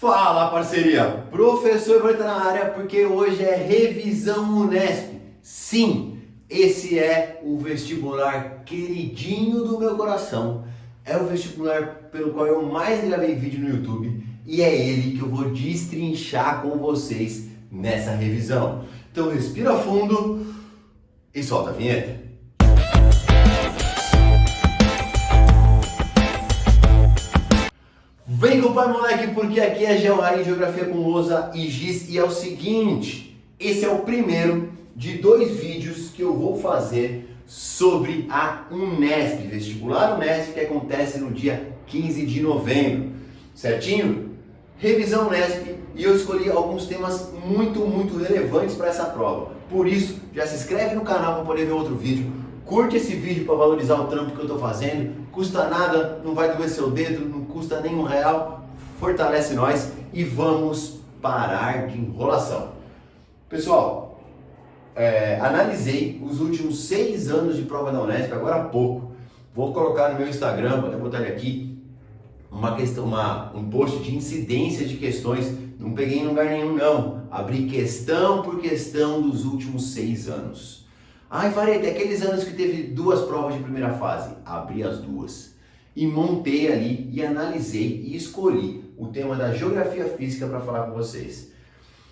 Fala, parceria! Professor vai estar na área porque hoje é revisão Unesp. Sim, esse é o vestibular queridinho do meu coração. É o vestibular pelo qual eu mais gravei vídeo no YouTube e é ele que eu vou destrinchar com vocês nessa revisão. Então respira fundo e solta a vinheta. Vem com o pai, moleque, porque aqui é Geohari, Geografia com Lousa e Giz. E é o seguinte, esse é o primeiro de 2 vídeos que eu vou fazer sobre a Unesp, vestibular Unesp, que acontece no dia 15 de novembro, certinho? Revisão Unesp, e eu escolhi alguns temas muito relevantes para essa prova. Por isso, já se inscreve no canal para poder ver outro vídeo. Curte esse vídeo para valorizar o trampo que eu estou fazendo. Custa nada, não vai doer seu dedo, não custa nem R$1. Fortalece nós e vamos parar de enrolação. Pessoal, analisei os últimos 6 anos de prova da Unesp agora há pouco. Vou colocar no meu Instagram, vou até botar ele aqui, um post de incidência de questões. Não peguei em lugar nenhum não. Abri questão por questão dos últimos 6 anos. Ai, Vareta, aqueles anos que teve 2 provas de primeira fase. Abri as 2. E montei ali, e analisei, e escolhi o tema da Geografia Física para falar com vocês.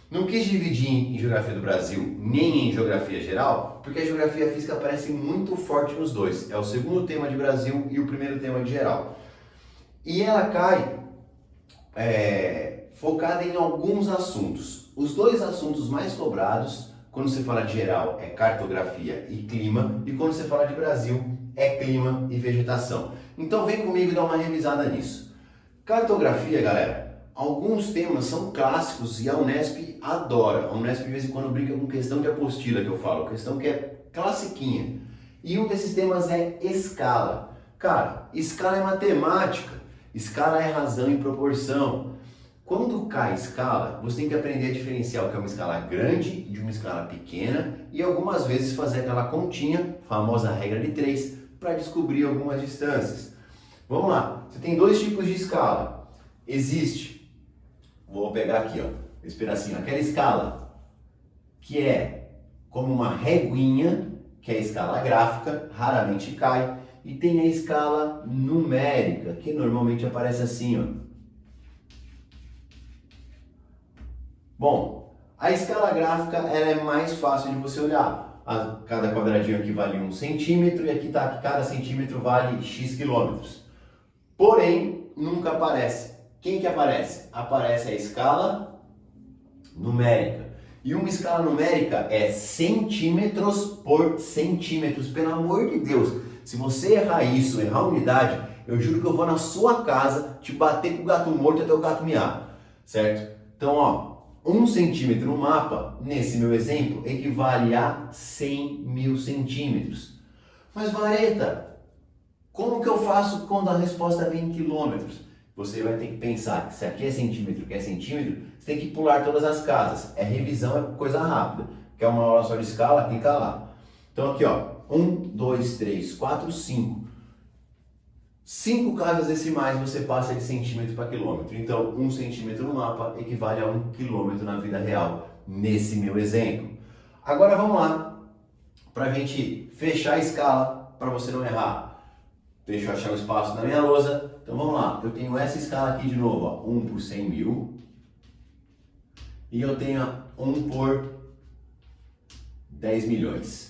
Não quis dividir em Geografia do Brasil, nem em Geografia Geral, porque a Geografia Física aparece muito forte nos dois. É o segundo tema de Brasil e o primeiro tema de Geral. E ela cai focada em alguns assuntos. Os 2 assuntos mais cobrados quando você fala de geral, é cartografia e clima, e quando você fala de Brasil, é clima e vegetação. Então vem comigo e dá uma revisada nisso. Cartografia, galera, alguns temas são clássicos e a Unesp adora. A Unesp de vez em quando brinca com questão de apostila, que eu falo, questão que é classiquinha. E um desses temas é escala. Cara, escala é matemática, escala é razão e proporção. Quando cai escala, você tem que aprender a diferenciar o que é uma escala grande de uma escala pequena e algumas vezes fazer aquela continha, famosa regra de 3, para descobrir algumas distâncias. Vamos lá, você tem 2 tipos de escala. Existe, vou pegar aqui, ó, esse pedacinho, aquela escala que é como uma reguinha, que é a escala gráfica, raramente cai, e tem a escala numérica, que normalmente aparece assim, ó. Bom, a escala gráfica ela é mais fácil de você olhar. Cada quadradinho aqui vale 1 centímetro e aqui está que cada centímetro vale X quilômetros. Porém, nunca aparece. Quem que aparece? Aparece a escala numérica. E uma escala numérica é centímetros por centímetros. Pelo amor de Deus, se você errar isso, errar a unidade, eu juro que eu vou na sua casa te bater com o gato morto até o gato miar. Certo? Então, ó. 1 centímetro no mapa, nesse meu exemplo, equivale a 100.000 centímetros. Mas Vareta, como que eu faço quando a resposta vem em quilômetros? Você vai ter que pensar que se aqui é centímetro, que é centímetro, você tem que pular todas as casas. É revisão, é coisa rápida. Quer uma aula só de escala? Clica lá. Então aqui, ó, 1, 2, 3, 4, 5. 5 casas decimais você passa de centímetro para quilômetro. Então, 1 centímetro no mapa equivale a 1 quilômetro na vida real, nesse meu exemplo. Agora vamos lá, para a gente fechar a escala, para você não errar. Deixa eu achar o espaço na minha lousa. Então vamos lá, eu tenho essa escala aqui de novo, ó, 1 por 100 mil. E eu tenho 1 por 10 milhões.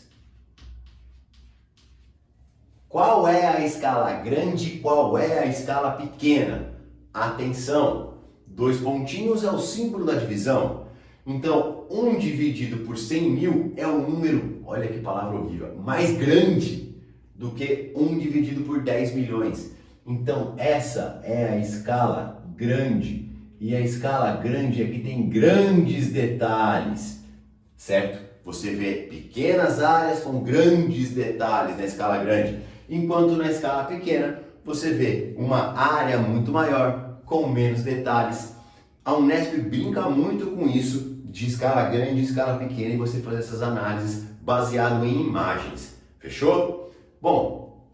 Qual é a escala grande e qual é a escala pequena? Atenção, 2 pontinhos é o símbolo da divisão. Então, 1 dividido por 100 mil é um número, olha que palavra horrível, mais grande do que 1 dividido por 10 milhões. Então, essa é a escala grande. E a escala grande aqui tem grandes detalhes, certo? Você vê pequenas áreas com grandes detalhes na escala grande. Enquanto na escala pequena, você vê uma área muito maior, com menos detalhes. A Unesp brinca muito com isso, de escala grande e escala pequena, e você fazer essas análises baseado em imagens. Fechou? Bom,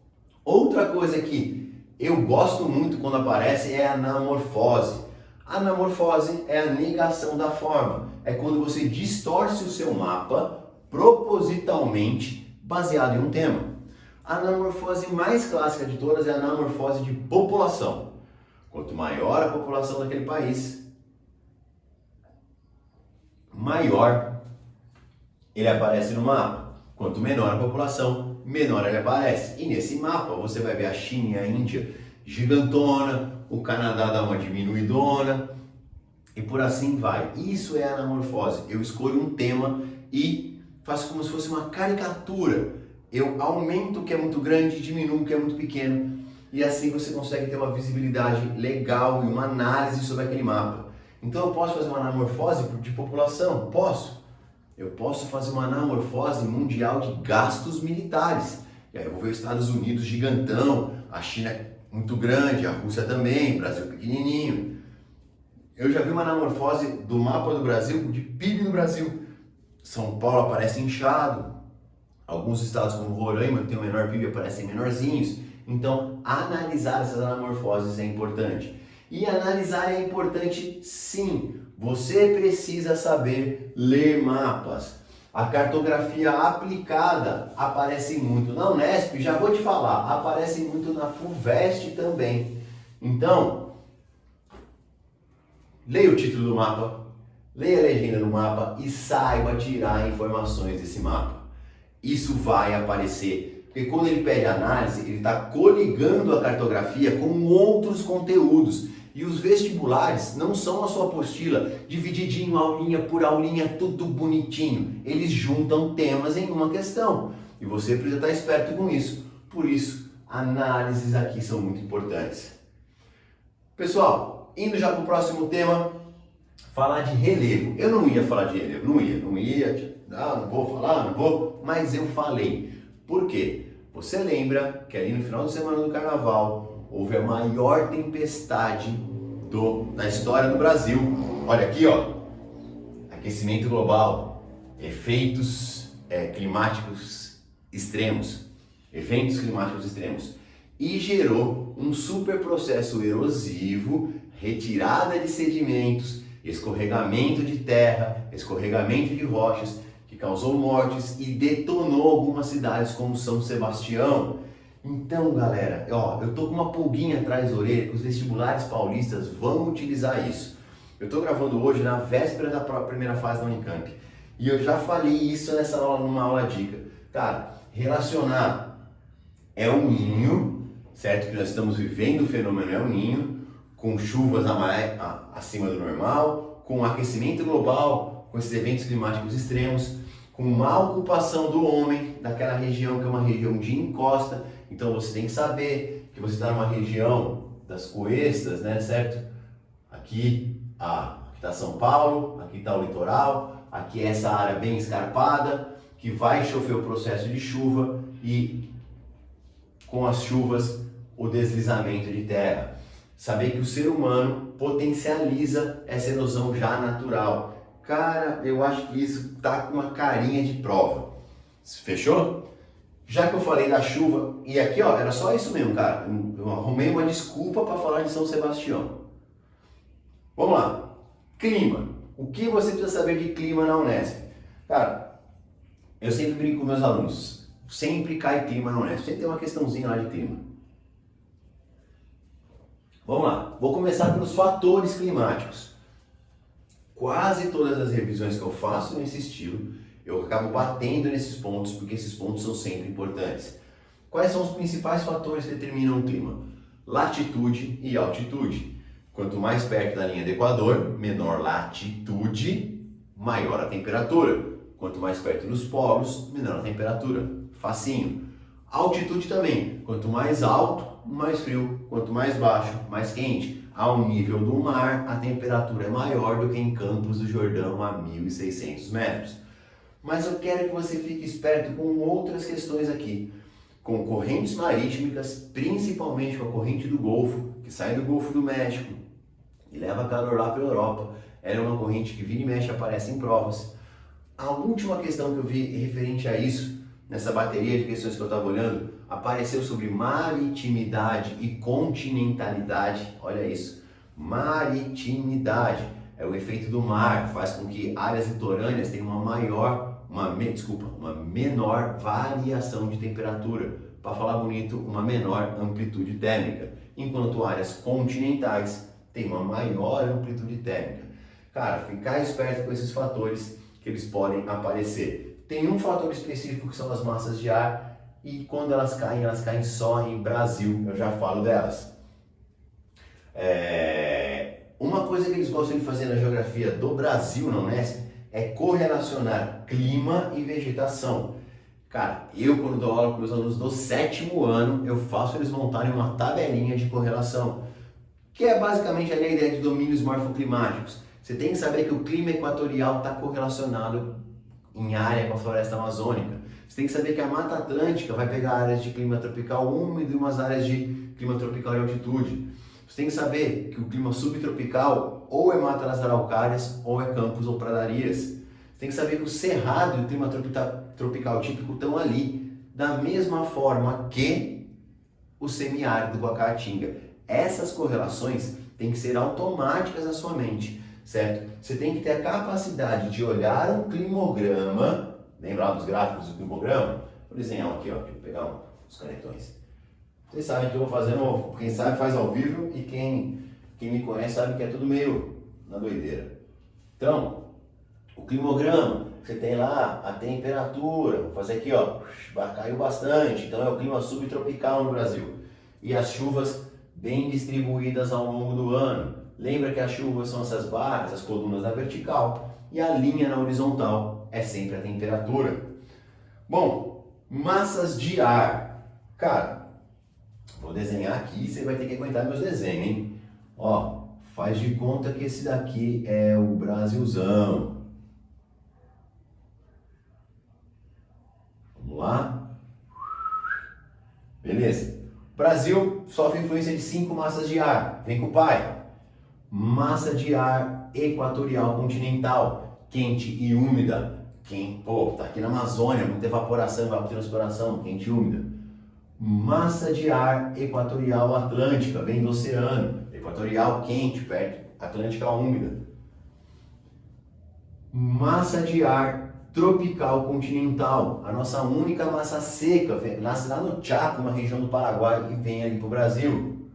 outra coisa que eu gosto muito quando aparece é a anamorfose. Anamorfose é a negação da forma. É quando você distorce o seu mapa propositalmente baseado em um tema. A anamorfose mais clássica de todas é a anamorfose de população. Quanto maior a população daquele país, maior ele aparece no mapa. Quanto menor a população, menor ele aparece. E nesse mapa você vai ver a China e a Índia gigantona, o Canadá dá uma diminuidona e por assim vai. Isso é anamorfose. Eu escolho um tema e faço como se fosse uma caricatura. Eu aumento o que é muito grande e diminuo o que é muito pequeno. E assim você consegue ter uma visibilidade legal e uma análise sobre aquele mapa. Então eu posso fazer uma anamorfose de população? Posso. Eu posso fazer uma anamorfose mundial de gastos militares. E aí eu vou ver os Estados Unidos gigantão, a China muito grande, a Rússia também, o Brasil pequenininho. Eu já vi uma anamorfose do mapa do Brasil, de PIB do Brasil. São Paulo aparece inchado, alguns estados como Roraima, que tem o menor PIB, aparecem menorzinhos. Então, analisar essas anamorfoses é importante. E analisar é importante sim. Você precisa saber ler mapas. A cartografia aplicada aparece muito na Unesp, já vou te falar, aparece muito na FUVEST também. Então, leia o título do mapa, leia a legenda do mapa e saiba tirar informações desse mapa. Isso vai aparecer, porque quando ele pede análise, ele está coligando a cartografia com outros conteúdos. E os vestibulares não são a sua apostila divididinho, aulinha por aulinha, tudo bonitinho. Eles juntam temas em uma questão. E você precisa estar esperto com isso. Por isso, análises aqui são muito importantes. Pessoal, indo já para o próximo tema, falar de relevo. Eu não ia falar de relevo, não vou falar, não vou, mas eu falei. Por quê? Você lembra que ali no final de semana do Carnaval, houve a maior tempestade da história do Brasil. Olha aqui, ó, aquecimento global, efeitos climáticos extremos, eventos climáticos extremos, e gerou um super processo erosivo, retirada de sedimentos, escorregamento de terra, escorregamento de rochas, que causou mortes e detonou algumas cidades como São Sebastião. Então, galera, ó, eu tô com uma pulguinha atrás da orelha que os vestibulares paulistas vão utilizar isso. Eu tô gravando hoje na véspera da primeira fase da Unicamp. E eu já falei isso nessa aula, numa aula dica. Cara, relacionar El Niño, certo? Que nós estamos vivendo o fenômeno El Niño, com chuvas acima do normal, com aquecimento global, com esses eventos climáticos extremos, com má ocupação do homem daquela região que é uma região de encosta. Então você tem que saber que você está numa região das coestas, né, certo? Aqui está São Paulo, aqui está o litoral, aqui é essa área bem escarpada, que vai chover o processo de chuva e com as chuvas o deslizamento de terra. Saber que o ser humano potencializa essa erosão já natural. Cara, eu acho que isso tá com uma carinha de prova. Fechou? Já que eu falei da chuva, e aqui ó, era só isso mesmo, cara. Eu arrumei uma desculpa para falar de São Sebastião. Vamos lá. Clima. O que você precisa saber de clima na Unesp? Cara, eu sempre brinco com meus alunos. Sempre cai clima na Unesp. Sempre tem uma questãozinha lá de clima. Vamos lá. Vou começar pelos fatores climáticos. Quase todas as revisões que eu faço nesse estilo, eu acabo batendo nesses pontos, porque esses pontos são sempre importantes. Quais são os principais fatores que determinam o clima? Latitude e altitude. Quanto mais perto da linha do Equador, menor latitude, maior a temperatura. Quanto mais perto dos polos, menor a temperatura. Facinho. Altitude também. Quanto mais alto, mais frio. Quanto mais baixo, mais quente. Ao nível do mar, a temperatura é maior do que em Campos do Jordão a 1.600 metros. Mas eu quero que você fique esperto com outras questões aqui. Com correntes marítimas, principalmente com a corrente do Golfo, que sai do Golfo do México e leva calor lá para a Europa. Ela é uma corrente que vira e mexe aparece em provas. A última questão que eu vi referente a isso, nessa bateria de questões que eu estava olhando, apareceu sobre maritimidade e continentalidade. Olha isso. Maritimidade é o efeito do mar, faz com que áreas litorâneas tenham uma menor variação de temperatura, para falar bonito, uma menor amplitude térmica, enquanto áreas continentais têm uma maior amplitude térmica. Cara, ficar esperto com esses fatores que eles podem aparecer. Tem um fator específico que são as massas de ar, e quando elas caem só em Brasil, eu já falo delas. Uma coisa que eles gostam de fazer na geografia do Brasil, na Unesp, é correlacionar clima e vegetação. Cara, eu quando dou aula para os alunos do 7º ano, eu faço eles montarem uma tabelinha de correlação, que é basicamente a ideia de domínios morfoclimáticos. Você tem que saber que o clima equatorial está correlacionado em área com a floresta amazônica. Você tem que saber que a Mata Atlântica vai pegar áreas de clima tropical úmido e umas áreas de clima tropical de altitude. Você tem que saber que o clima subtropical ou é mata nas araucárias ou é campos ou pradarias. Você tem que saber que o cerrado e o clima tropical típico estão ali, da mesma forma que o semiárido com a caatinga. Essas correlações têm que ser automáticas na sua mente, certo? Você tem que ter a capacidade de olhar um climograma, lembrar dos gráficos do climograma? Vou desenhar aqui, ó, deixa eu pegar uns canetões. Vocês sabem que eu vou fazer, quem sabe faz ao vivo, e quem me conhece sabe que é tudo meio na doideira. Então, o climograma, você tem lá a temperatura, vou fazer aqui, ó, caiu bastante, então é o clima subtropical no Brasil. E as chuvas bem distribuídas ao longo do ano. Lembra que as chuvas são essas barras, as colunas na vertical, e a linha na horizontal é sempre a temperatura. Bom, massas de ar. Cara, vou desenhar aqui, você vai ter que aguentar meus desenhos, hein? Ó, faz de conta que esse daqui é o Brasilzão. Vamos lá? Beleza. Brasil sofre influência de 5 massas de ar. Vem com o pai. Massa de ar equatorial continental, quente e úmida. Tá aqui na Amazônia, muita evaporação, evapotranspiração, quente e úmida. Massa de ar equatorial atlântica, vem do oceano, equatorial quente, perto, atlântica úmida. Massa de ar tropical continental, a nossa única massa seca, nasce lá no Chaco, uma região do Paraguai, e vem ali para o Brasil.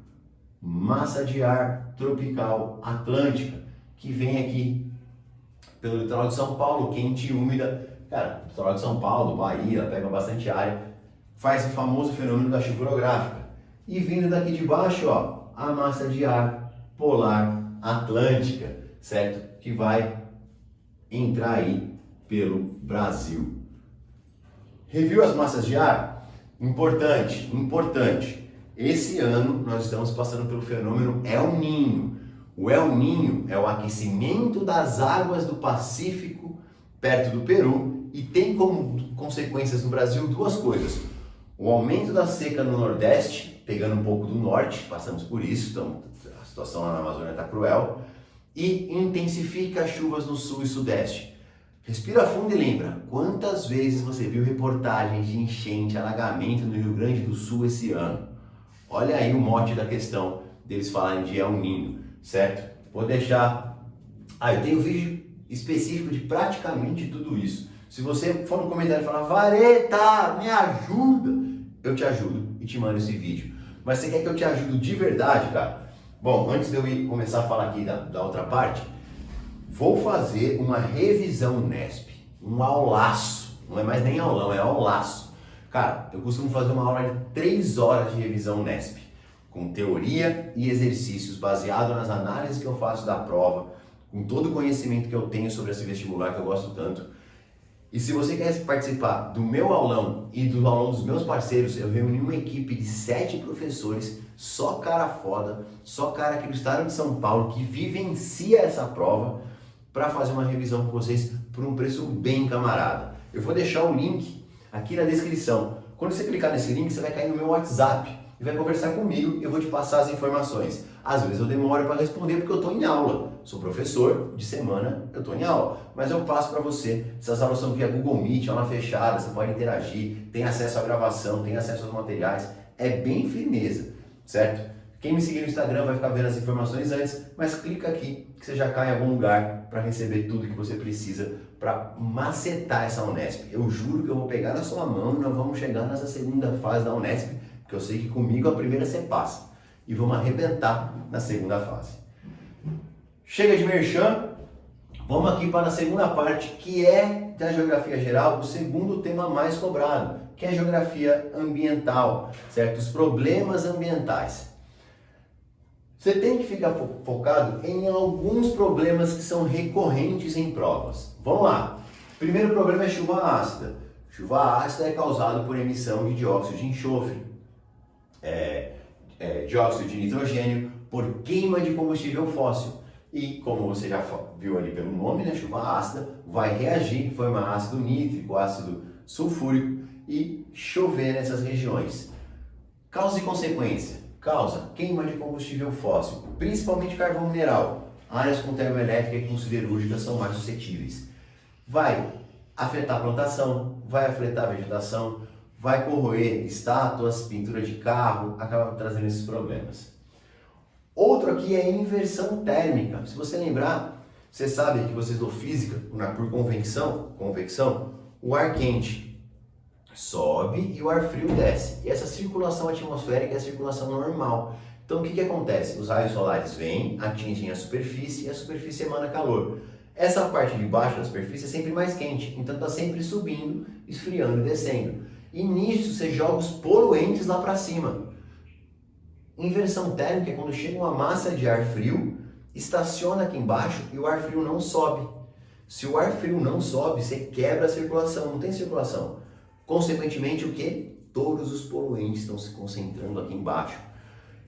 Massa de ar tropical atlântica, que vem aqui pelo litoral de São Paulo, quente e úmida. Cara, litoral de São Paulo, Bahia, pega bastante área, faz o famoso fenômeno da chuva orográfica. E vindo daqui de baixo, ó, a massa de ar polar atlântica, certo? Que vai entrar aí pelo Brasil. Review as massas de ar? Importante. Esse ano nós estamos passando pelo fenômeno El Niño. O El Niño é o aquecimento das águas do Pacífico perto do Peru e tem como consequências no Brasil duas coisas. O aumento da seca no Nordeste, pegando um pouco do Norte, passamos por isso, então a situação lá na Amazônia está cruel, e intensifica as chuvas no Sul e Sudeste. Respira fundo e lembra, quantas vezes você viu reportagens de enchente, alagamento no Rio Grande do Sul esse ano? Olha aí o mote da questão deles falarem de El Niño, certo? Vou deixar... eu tenho vídeo específico de praticamente tudo isso. Se você for no comentário e falar, Vareta, me ajuda, eu te ajudo e te mando esse vídeo. Mas você quer que eu te ajude de verdade, cara? Bom, antes de eu começar a falar aqui da outra parte, vou fazer uma revisão Unesp, um aulaço, não é mais nem aulão, é aulaço. Cara, eu costumo fazer uma aula de 3 horas de revisão Unesp, com teoria e exercícios baseado nas análises que eu faço da prova, com todo o conhecimento que eu tenho sobre esse vestibular que eu gosto tanto. E se você quer participar do meu aulão e do aulão dos meus parceiros, eu reuni uma equipe de 7 professores, só cara foda, só cara aqui do estado de São Paulo, que vivencia essa prova, para fazer uma revisão com vocês por um preço bem camarada. Eu vou deixar o link aqui na descrição. Quando você clicar nesse link, você vai cair no meu WhatsApp e vai conversar comigo e eu vou te passar as informações. Às vezes eu demoro para responder porque eu estou em aula. Sou professor, de semana eu estou em aula, mas eu passo para você. Essas aulas são via Google Meet, aula fechada, você pode interagir, tem acesso à gravação, tem acesso aos materiais. É bem firmeza, certo? Quem me seguir no Instagram vai ficar vendo as informações antes, mas clica aqui que você já cai em algum lugar para receber tudo que você precisa para macetar essa Unesp. Eu juro que eu vou pegar na sua mão e nós vamos chegar nessa segunda fase da Unesp, porque eu sei que comigo a primeira você passa. E vamos arrebentar na segunda fase. Chega de merchan, vamos aqui para a segunda parte, que é da Geografia Geral, o segundo tema mais cobrado, que é a Geografia Ambiental, certo? Os problemas ambientais. Você tem que ficar focado em alguns problemas que são recorrentes em provas. Vamos lá. Primeiro problema é chuva ácida. Chuva ácida é causada por emissão de dióxido de enxofre, dióxido de nitrogênio, por queima de combustível fóssil. E como você já viu ali pelo nome, né, chuva ácida, vai reagir em forma ácido nítrico, ácido sulfúrico e chover nessas regiões. Causa e consequência. Causa queima de combustível fóssil, principalmente carvão mineral. Áreas com termoelétrica e com siderúrgica são mais suscetíveis. Vai afetar a plantação, vai afetar a vegetação, vai corroer estátuas, pintura de carro, acaba trazendo esses problemas. Outro aqui é inversão térmica. Se você lembrar, você sabe que você estudou física, por convecção, o ar quente sobe e o ar frio desce. E essa circulação atmosférica é a circulação normal. Então o que acontece? Os raios solares vêm, atingem a superfície e a superfície emana calor. Essa parte de baixo da superfície é sempre mais quente, então está sempre subindo, esfriando e descendo. E nisso você joga os poluentes lá para cima. Inversão térmica é quando chega uma massa de ar frio, estaciona aqui embaixo e o ar frio não sobe. Se o ar frio não sobe, você quebra a circulação, não tem circulação. Consequentemente, o que? Todos os poluentes estão se concentrando aqui embaixo.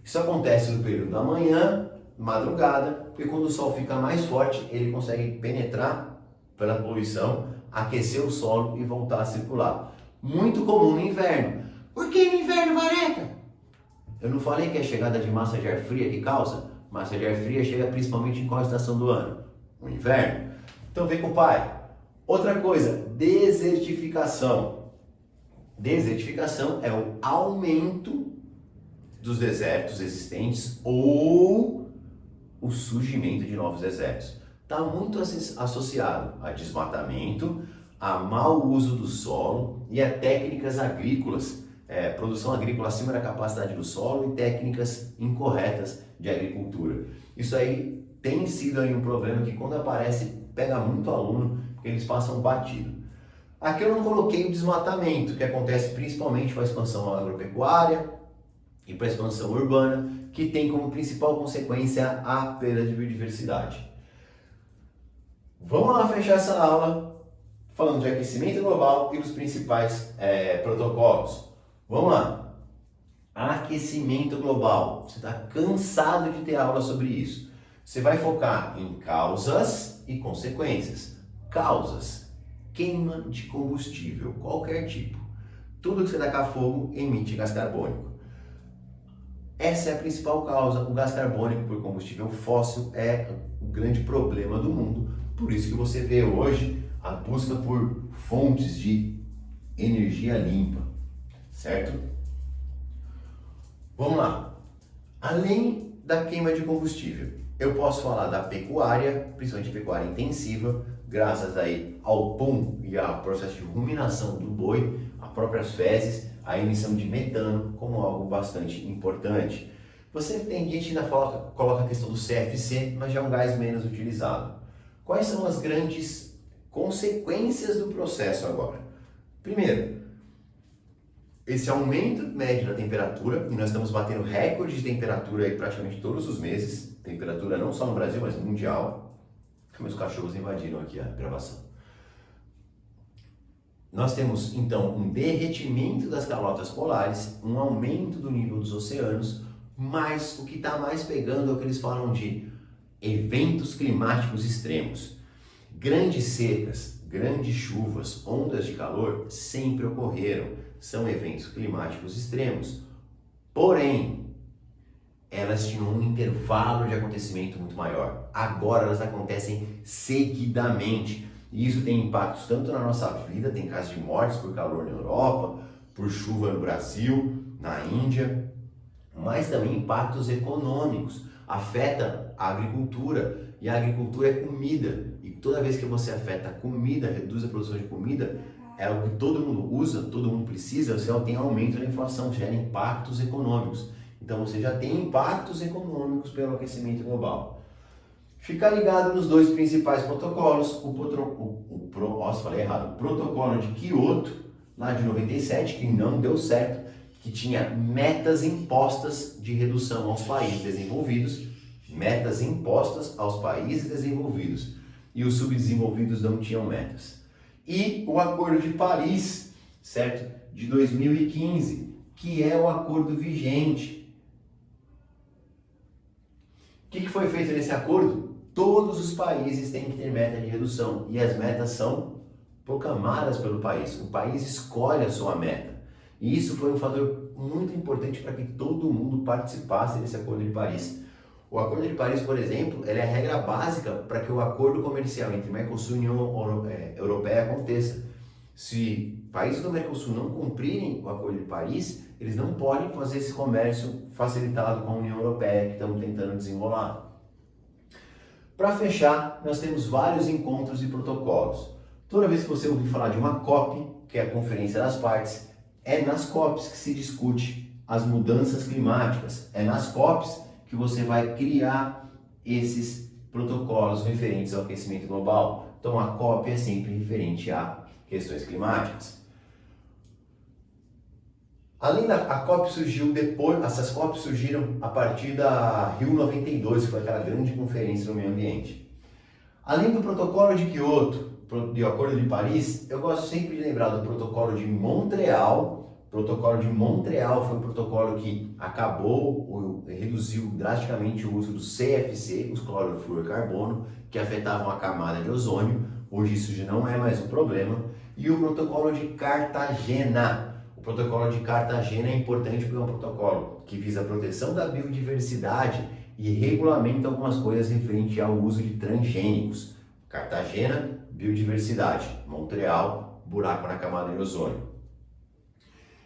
Isso acontece no período da manhã, madrugada, porque quando o sol fica mais forte, ele consegue penetrar pela poluição, aquecer o solo e voltar a circular. Muito comum no inverno. Por que no inverno, Vareca? Eu não falei que é a chegada de massa de ar fria que causa? Massa de ar fria chega principalmente em qual estação do ano? O inverno. Então vem com o pai. Outra coisa, desertificação. Desertificação é o aumento dos desertos existentes ou o surgimento de novos desertos. Está muito associado a desmatamento, a mau uso do solo e a técnicas agrícolas, produção agrícola acima da capacidade do solo e técnicas incorretas de agricultura. Isso aí tem sido aí um problema que quando aparece pega muito aluno, porque eles passam batido. Aqui eu não coloquei o desmatamento, que acontece principalmente com a expansão agropecuária e para a expansão urbana, que tem como principal consequência a perda de biodiversidade. Vamos lá fechar essa aula falando de aquecimento global e dos principais protocolos. Vamos lá. Aquecimento global. Você está cansado de ter aula sobre isso. Você vai focar em causas e consequências. Causas. Queima de combustível, qualquer tipo. Tudo que você tacar fogo emite gás carbônico. Essa é a principal causa. O gás carbônico por combustível fóssil é o grande problema do mundo. Por isso que você vê hoje a busca por fontes de energia limpa, certo? Vamos lá. Além da queima de combustível, eu posso falar da pecuária, principalmente pecuária intensiva, graças aí ao pum e ao processo de ruminação do boi, as próprias fezes, a emissão de metano como algo bastante importante. Você tem gente que ainda coloca a questão do CFC, mas já é um gás menos utilizado. Quais são as grandes consequências do processo agora? Primeiro, esse aumento médio da temperatura, e nós estamos batendo recorde de temperatura aí praticamente todos os meses, temperatura não só no Brasil, mas mundial. Meus cachorros invadiram aqui a gravação. Nós temos então um derretimento das calotas polares, um aumento do nível dos oceanos, mas o que está mais pegando é o que eles falam de eventos climáticos extremos. Grandes secas, grandes chuvas, ondas de calor sempre ocorreram, são eventos climáticos extremos. Porém, elas tinham um intervalo de acontecimento muito maior. Agora elas acontecem seguidamente. E isso tem impactos tanto na nossa vida, tem casos de mortes por calor na Europa, por chuva no Brasil, na Índia. mas também impactos econômicos. Afeta a agricultura, e a agricultura é comida, e toda vez que você afeta a comida, reduz a produção de comida, é algo que todo mundo usa, todo mundo precisa, você tem aumento da inflação, gera impactos econômicos. Então você já tem impactos econômicos pelo aquecimento global. Fica ligado nos dois principais protocolos, o protocolo de Kyoto, lá de 97, que não deu certo, que tinha metas impostas de redução aos países desenvolvidos, e os subdesenvolvidos não tinham metas. E o Acordo de Paris, certo? De 2015, que é o acordo vigente. O que foi feito nesse acordo? Todos os países têm que ter meta de redução, e as metas são proclamadas pelo país. O país escolhe a sua meta. E isso foi um fator muito importante para que todo mundo participasse desse Acordo de Paris. O Acordo de Paris, por exemplo, ele é a regra básica para que o acordo comercial entre Mercosul e União Europeia aconteça. Se países do Mercosul não cumprirem o Acordo de Paris, eles não podem fazer esse comércio facilitado com a União Europeia que estamos tentando desenrolar. Para fechar, nós temos vários encontros e protocolos. Toda vez que você ouvir falar de uma COP, que é a Conferência das Partes, é nas COPs que se discute as mudanças climáticas, é nas COPs que você vai criar esses protocolos referentes ao aquecimento global. Então a COP é sempre referente a questões climáticas. Além da a COP surgiu depois, essas COPs surgiram a partir da Rio 92, que foi aquela grande conferência no meio ambiente. Além do protocolo de Kyoto, do Acordo de Paris, eu gosto sempre de lembrar do protocolo de Montreal. O protocolo de Montreal foi um protocolo que acabou, reduziu drasticamente o uso do CFC, os clorofluorcarbono, que afetavam a camada de ozônio. Hoje isso já não é mais um problema. E o protocolo de Cartagena. O protocolo de Cartagena é importante porque é um protocolo que visa a proteção da biodiversidade e regulamenta algumas coisas referente ao uso de transgênicos. Cartagena, biodiversidade. Montreal, buraco na camada de ozônio.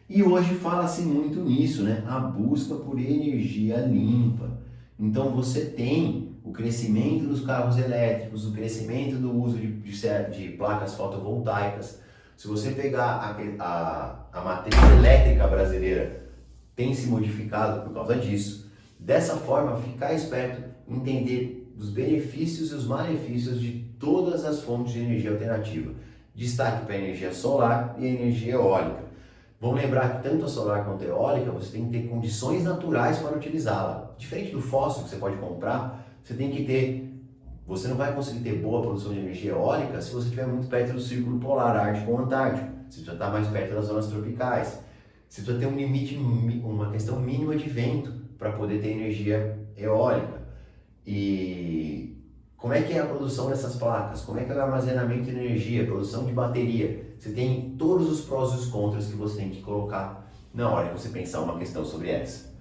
E hoje fala-se muito nisso, né? A busca por energia limpa. Então você tem o crescimento dos carros elétricos, o crescimento do uso de placas fotovoltaicas. Se você pegar a matriz elétrica brasileira, tem se modificado por causa disso. Dessa forma, ficar esperto, entender os benefícios e os malefícios de todas as fontes de energia alternativa. Destaque para a energia solar e a energia eólica. Vamos lembrar que tanto a solar quanto a eólica, você tem que ter condições naturais para utilizá-la. Diferente do fóssil que você pode comprar, você não vai conseguir ter boa produção de energia eólica se você estiver muito perto do círculo polar ártico ou antártico. Você precisa estar mais perto das zonas tropicais. Você precisa ter um limite, uma questão mínima de vento para poder ter energia eólica. E como é que é a produção dessas placas? Como é que é o armazenamento de energia, produção de bateria? Você tem todos os prós e os contras que você tem que colocar na hora que você pensar uma questão sobre essa.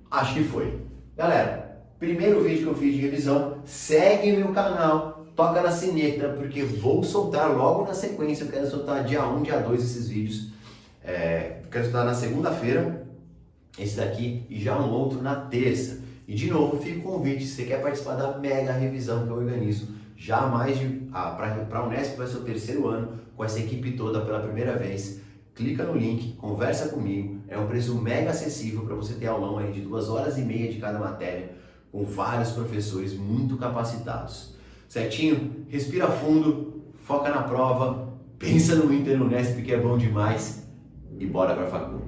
Acho que foi. Galera, primeiro vídeo que eu fiz de revisão, segue meu canal, toca na sineta, porque vou soltar logo na sequência. Eu quero soltar dia 1, dia 2 esses vídeos. Quero soltar na segunda-feira, esse daqui, e já um outro na terça. E de novo, fica o convite, se você quer participar da mega revisão que eu organizo, já mais para a Unesp vai ser o 3º ano, com essa equipe toda pela primeira vez. Clica no link, conversa comigo, é um preço mega acessível para você ter aulão aí de 2 horas e meia de cada matéria, com vários professores muito capacitados. Certinho? Respira fundo, foca na prova, pensa no Inter Unesp que é bom demais e bora pra facu.